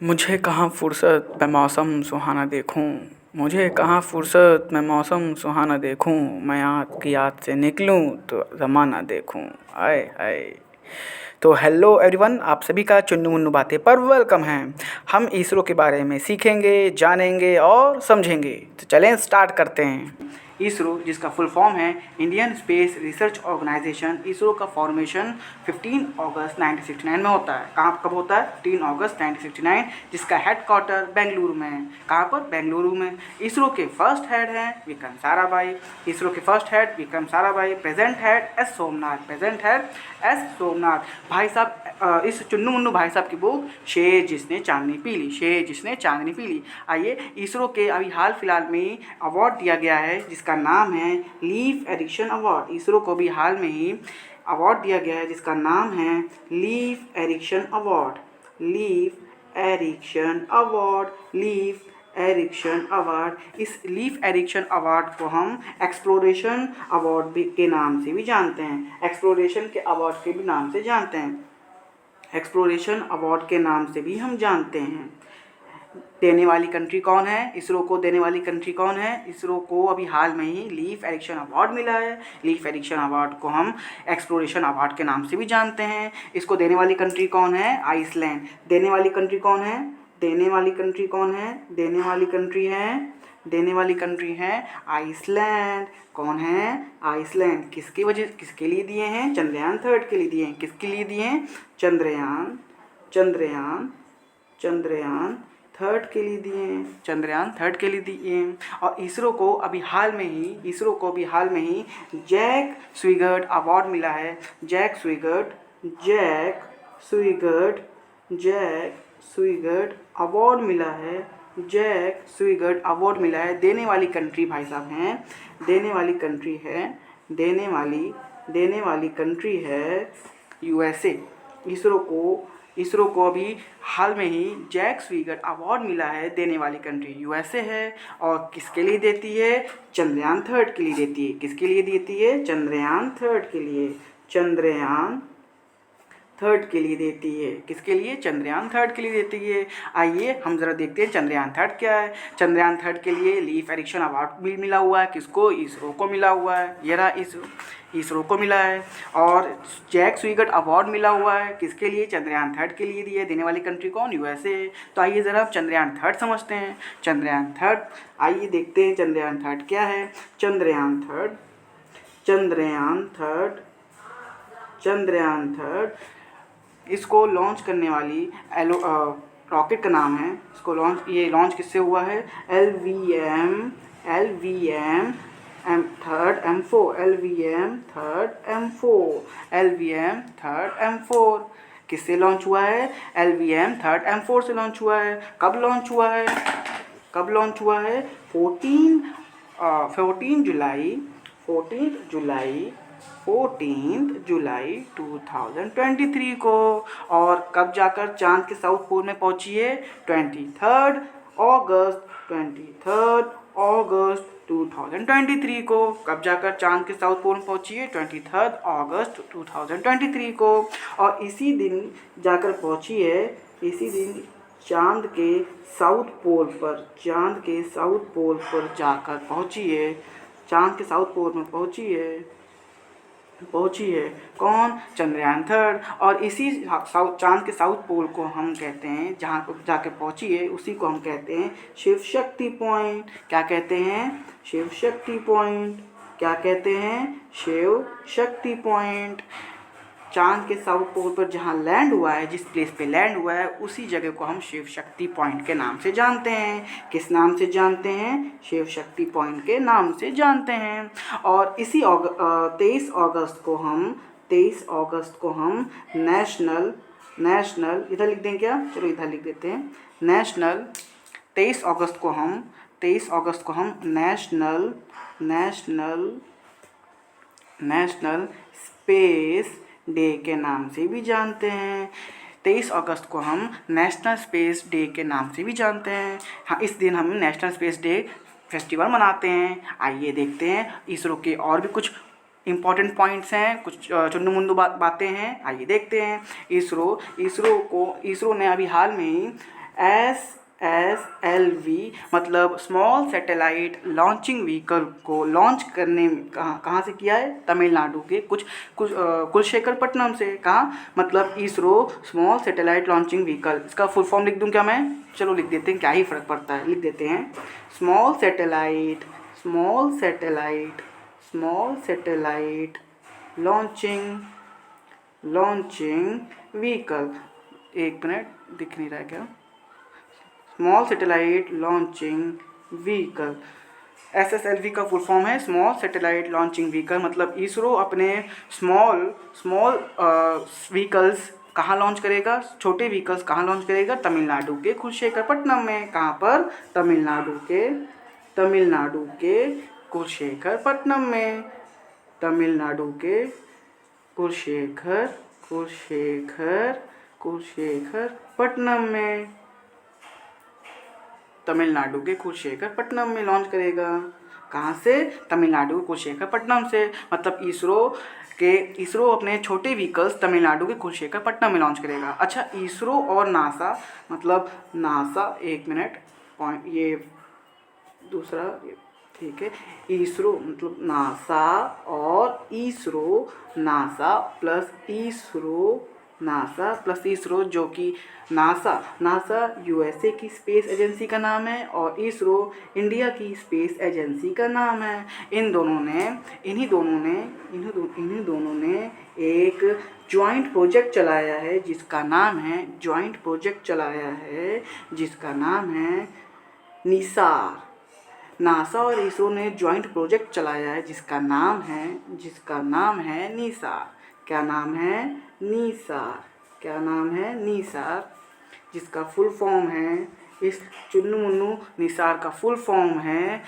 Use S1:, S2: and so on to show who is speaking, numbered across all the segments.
S1: मुझे कहाँ फुर्सत मैं मौसम सुहाना देखूं। मुझे कहाँ फुर्सत मैं मौसम सुहाना देखूं। मैं आपकी याद से निकलूं तो ज़माना देखूं। आए आए। तो हेलो एवरीवन, आप सभी का चुन्नू मुन्नू बातें पर वेलकम है। हम इसरो के बारे में सीखेंगे, जानेंगे और समझेंगे। तो चलें स्टार्ट करते हैं। इसरो, जिसका फुल फॉर्म है Indian space research organisation, ISRO का फॉर्मेशन 15 अगस्त 1969 में होता है। कहाँ कब होता है? 15 अगस्त 1969, जिसका हेडक्वार्टर बेंगलुरु में है। कहाँ पर? बेंगलुरु में। इसरो के फर्स्ट हेड हैं विक्रम साराभाई। इसरो के first head Vikram Sarabhai. Present head S Somnath. Present head S Somnath. भाई साहब, इस चुन्नू मुन्नू भाई साहब की बुक शेर जिसने चांदनी पी ली। शेर जिसने चांदनी पी ली। आइए, इसरो के अभी हाल फिलहाल में अवार्ड दिया गया है जिसका नाम है लीफ एरिक्सन अवार्ड। इसरो को भी हाल में ही अवार्ड दिया गया है जिसका नाम है Leif Erikson award. Leif Erikson award. Leif Erikson award. इस लीफ एरिक्सन अवार्ड को हम एक्सप्लोरेशन अवार्ड भी के नाम से भी जानते हैं। एक्सप्लोरेशन के अवार्ड के भी नाम से जानते हैं। एक्सप्लोरेशन अवार्ड के नाम से भी हम जानते हैं। देने वाली कंट्री कौन है? इसरो को देने वाली कंट्री कौन है? इसरो को अभी हाल में ही लीफ एरिक्सन अवार्ड मिला है। लीफ एरिक्सन अवार्ड को हम एक्सप्लोरेशन अवार्ड के नाम से भी जानते हैं। इसको देने वाली कंट्री कौन है? आइसलैंड। देने वाली कंट्री कौन है? देने वाली कंट्री कौन है? देने वाली कंट्री है देने वाली कंट्री है आइसलैंड। कौन है? आइसलैंड। किसकी वजह, किसके लिए दिए हैं? चंद्रयान 3 के लिए दिए हैं। किसके लिए दिए हैं? चंद्रयान चंद्रयान चंद्रयान 3 के लिए दिए हैं। चंद्रयान 3 के लिए दिए हैं। और इसरो को अभी हाल में ही जैक स्विगर्ट अवार्ड मिला है। जैक स्विगर्ट अवार्ड मिला है। जैक स्विगर्ट अवार्ड मिला है। देने वाली कंट्री भाई साहब हैं, देने वाली कंट्री है यूएसए। इसरो को अभी हाल में ही जैक स्विगर्ट अवार्ड मिला है। देने वाली कंट्री यूएसए है। और किसके लिए देती है? चंद्रयान 3 के लिए देती है। किसके लिए देती है? चंद्रयान 3 के लिए। चंद्रयान 3 के लिए देती है। किसके लिए? चंद्रयान 3 के लिए देती है। आइए हम जरा देखते हैं चंद्रयान 3 क्या है। चंद्रयान 3 के लिए लीफ एरिक्सन अवार्ड भी मिला हुआ है। किसको? इसरो को मिला हुआ है। ये रहा इसरो को मिला है। और जैक स्विगर्ट अवार्ड मिला हुआ है। किसके लिए? चंद्रयान 3 के लिए दिए। देने वाली कंट्री कौन? यूएसए। तो आइए ज़रा आप चंद्रयान 3 समझते हैं। चंद्रयान 3, आइए देखते हैं चंद्रयान 3 क्या है। चंद्रयान 3 इसको लॉन्च करने वाली रॉकेट का नाम है। इसको लॉन्च किससे हुआ है? LVM 3rd M4। किससे लॉन्च हुआ है? LVM 3rd M4 से लॉन्च हुआ है। कब लॉन्च हुआ है? 14 जुलाई 2023 को। और कब जाकर चांद के साउथ पोल में पहुंची है? 23 अगस्त 2023 को। कब जाकर चांद के साउथ पोल में पहुंची है? 23 अगस्त 2023 को। और इसी दिन जाकर पहुंची है, इसी दिन चांद के साउथ पोल पर जाकर पहुंची है। चांद के साउथ पोल में पहुंची है कौन? चंद्रयान 3। और इसी चांद के साउथ पोल को हम कहते हैं, जहाँ पर जाके पहुंची है उसी को हम कहते हैं शिव शक्ति पॉइंट। क्या कहते हैं? शिव शक्ति पॉइंट। क्या कहते हैं? शिव शक्ति पॉइंट। चांद के साउथ पोल पर जहाँ लैंड हुआ है, जिस प्लेस पे लैंड हुआ है, उसी जगह को हम शिव शक्ति पॉइंट के नाम से जानते हैं। किस नाम से जानते हैं? शिव शक्ति पॉइंट के नाम से जानते हैं। और इसी 23 अगस्त को हम नेशनल इधर लिख दें क्या? चलो इधर लिख देते हैं नेशनल। 23 अगस्त को हम नेशनल स्पेस डे के नाम से भी जानते हैं। 23 अगस्त को हम नेशनल स्पेस डे के नाम से भी जानते हैं। हाँ, इस दिन हम नेशनल स्पेस डे फेस्टिवल मनाते हैं। आइए देखते हैं इसरो के और भी कुछ इम्पॉर्टेंट पॉइंट्स हैं, कुछ चुन्नू मुन्नू बातें हैं। आइए देखते हैं। इसरो ने अभी हाल में ही SSLV मतलब स्मॉल सैटेलाइट लॉन्चिंग व्हीकल को लॉन्च करने कहाँ से किया है? तमिलनाडु के कुलशेखरपट्टनम से। कहाँ? मतलब ISRO small satellite launching vehicle. इसका फुल फॉर्म लिख दूँ क्या मैं? चलो लिख देते हैं, क्या ही फ़र्क पड़ता है, लिख देते हैं स्मॉल सैटेलाइट लॉन्चिंग व्हीकल। एक मिनट, दिख नहीं रहा है क्या? Small satellite launching vehicle, SSLV का फुल फॉर्म है स्मॉल सैटेलाइट लॉन्चिंग व्हीकल। मतलब इसरो अपने स्मॉल व्हीकल्स कहाँ लॉन्च करेगा? छोटे व्हीकल्स कहाँ लॉन्च करेगा? तमिलनाडु के कुलशेखरपट्टनम में। कहाँ पर? तमिलनाडु के कुलशेखरपट्टनम में। तमिलनाडु के कुलशेखरपट्टनम में। तमिलनाडु के कुलशेखरपट्टनम में लॉन्च करेगा। कहाँ से? तमिलनाडु के कुलशेखरपट्टनम से। मतलब इसरो अपने छोटे व्हीकल्स तमिलनाडु के कुलशेखरपट्टनम में लॉन्च करेगा। अच्छा, इसरो और नासा मतलब नासा, एक मिनट, पॉइंट ये दूसरा, ठीक है। इसरो मतलब नासा और नासा प्लस इसरो जो कि नासा USA की स्पेस एजेंसी का नाम है और इसरो इंडिया की स्पेस एजेंसी का नाम है। इन्हीं दोनों ने एक जॉइंट प्रोजेक्ट चलाया है जिसका नाम है निसार। नासा और इसरो ने जॉइंट प्रोजेक्ट चलाया है जिसका नाम है निसार। क्या नाम है? निसार, जिसका फुल फॉर्म है, इस चुन्नू मुन्नू निसार का फुल फॉर्म है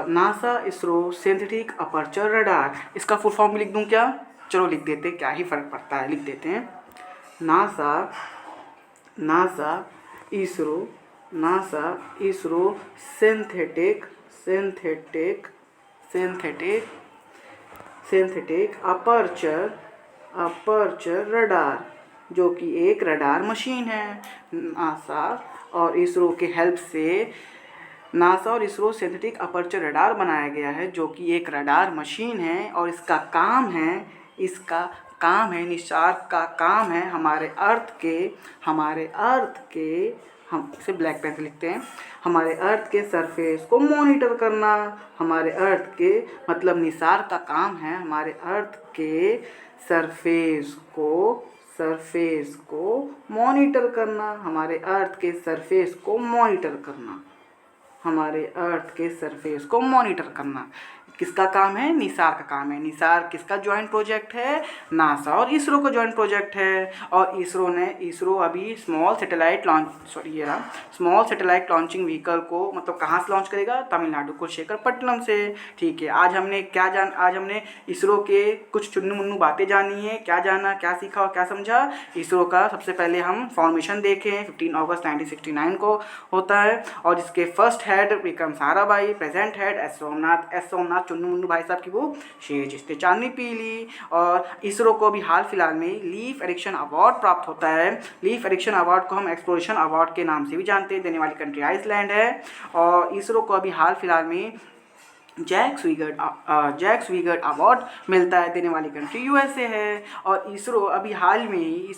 S1: NASA ISRO synthetic aperture radar. इसका फुल फॉर्म भी लिख दूं क्या? चलो लिख देते हैं, क्या ही फ़र्क पड़ता है, लिख देते हैं NASA ISRO synthetic aperture radar, जो कि एक रडार मशीन है। नासा और इसरो के हेल्प से नासा और इसरो सिंथेटिक अपर्चर रडार बनाया गया है जो कि एक रडार मशीन है और इसका काम है निसार का काम है हमारे अर्थ के हम इसे ब्लैक पेन से लिखते हैं, हमारे अर्थ के सरफेस को मॉनिटर करना। हमारे अर्थ के मतलब निसार का काम है हमारे अर्थ के सरफेस को मॉनिटर करना। हमारे अर्थ के सरफेस को मॉनिटर करना किसका काम है? निसार का काम है। निसार किसका जॉइंट प्रोजेक्ट है? नासा और इसरो का जॉइंट प्रोजेक्ट है। और इसरो अभी स्मॉल सैटेलाइट लॉन्चिंग व्हीकल को मतलब कहाँ से लॉन्च करेगा? तमिलनाडु कुलशेखरपट्टनम से। ठीक है, आज हमने इसरो के कुछ चुन्नू मुन्नू बातें जानी है। क्या जाना, क्या सीखा और क्या समझा? इसरो का सबसे पहले हम फॉर्मेशन देखें, 15 अगस्त 1969 को होता है और इसके first head Vikram Sarabhai, present head S Somnath Chunnu Munnu भाई साहब की वो शेर जिसने चांदनी पी ली। और इसरो को भी हाल फिलहाल में लीफ एरिक्सन अवार्ड प्राप्त होता है। लीफ एरिक्सन अवार्ड को हम एक्सप्लोरेशन अवार्ड के नाम से भी जानते हैं। देने वाली कंट्री आइसलैंड है। और इसरो को अभी हाल फिलहाल में जैक्स वीगर्ड अवार्ड मिलता है। देने वाली कंट्री USA है। और इसरो अभी हाल में ही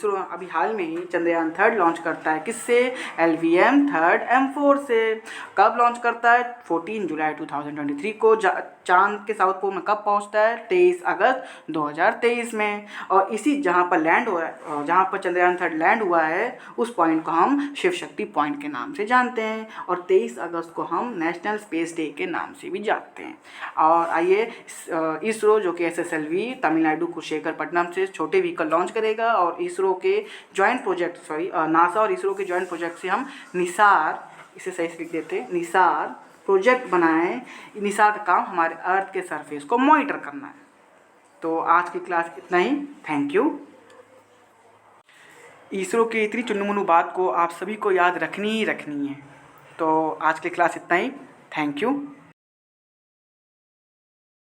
S1: चंद्रयान 3 लॉन्च करता है। किससे? LVM 3 M4 से। कब लॉन्च करता है? 14 जुलाई 2023 को। चांद के साउथ पोल में कब पहुंचता है? 23 अगस्त 2023 में। और इसी जहां पर चंद्रयान 3 लैंड हुआ है उस पॉइंट को हम शिव शक्ति पॉइंट के नाम से जानते हैं। और 23 अगस्त को हम नेशनल स्पेस डे के नाम से भी जानते हैं। और आइए, इसरो जो कि SSLV तमिलनाडु कुलशेखरपट्टनम से छोटे व्हीकल लॉन्च करेगा और इसरो के जॉइंट प्रोजेक्ट नासा और इसरो के जॉइंट प्रोजेक्ट से हम निसार, इसे सही से लिख देते हैं, निसार प्रोजेक्ट बनाएं। निसार का काम हमारे अर्थ के सरफेस को मॉनिटर करना है। तो आज की क्लास इतना ही। Thank you. इसरो की इतनी चुन्नू मुन्नू बात को आप सभी को याद रखनी ही रखनी है। तो आज की क्लास इतना ही। Thank you.